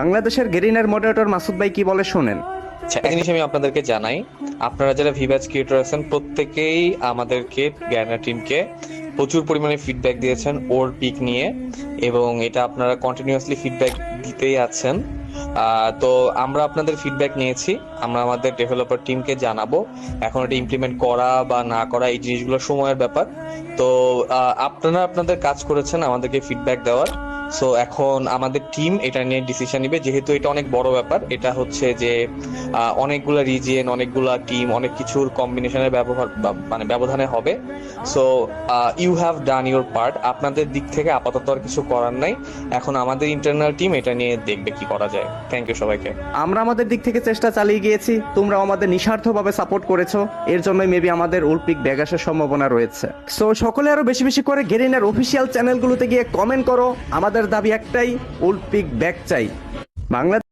বাংলাদেশের গেরিনার মডারেটর মাসুদ ভাই কি বলে শোনেন। আচ্ছা, একটা জিনিস আমি আপনাদেরকে জানাই, আপনারা যারা ভিভাজ ক্রিয়েটর আছেন প্রত্যেকেই আমাদেরকে গ্যানার টিমকে প্রচুর পরিমাণে ফিডব্যাক দিয়েছেন ওর পিক নিয়ে, এবং এটা আপনারা কন্টিনিউয়াসলি ফিডব্যাক দিতেই আছেন। তো আমরা আপনাদের ফিডব্যাক নিয়েছি, আমরা আমাদের ডেভেলপার টিমকে জানাবো। এখন এটা ইমপ্লিমেন্ট করা বা না করা এই জিনিসগুলো সময়ের ব্যাপার। তো আপনারা আপনাদের কাজ করেছেন আমাদেরকে ফিডব্যাক দেওয়ার। সো এখন আমাদের টিম এটা নিয়ে ডিসিশন নিবে, যেহেতু এটা অনেক বড় ব্যাপার। এটা হচ্ছে যে অনেকগুলা রিজিয়ন, অনেকগুলা টিম, অনেক কিছুর কম্বিনেশনের মানে ব্যবধানে হবে। So you have done your part. আপনাদের দিক থেকে আপাতত আর কিছু করার নাই, এখন আমাদের ইন্টারনাল টিম এটা নিয়ে দেখবে কি করা যায়। থ্যাংক ইউ সবাইকে। আমরা আমাদের দিক থেকে চেষ্টা চালিয়ে গিয়েছি, তোমরাও আমাদের নিঃস্বার্থভাবে সাপোর্ট করেছো, এর জন্যই মেবি আমাদের উলপিক ব্যাগ আসার সম্ভাবনা রয়েছে। সো সকলে আরো বেশি বেশি করে গেরিনার অফিসিয়াল চ্যানেলগুলোতে গিয়ে কমেন্ট করো। আমাদের দাবি একটাই, উলপিক ব্যাগ চাই। বাংলাদেশ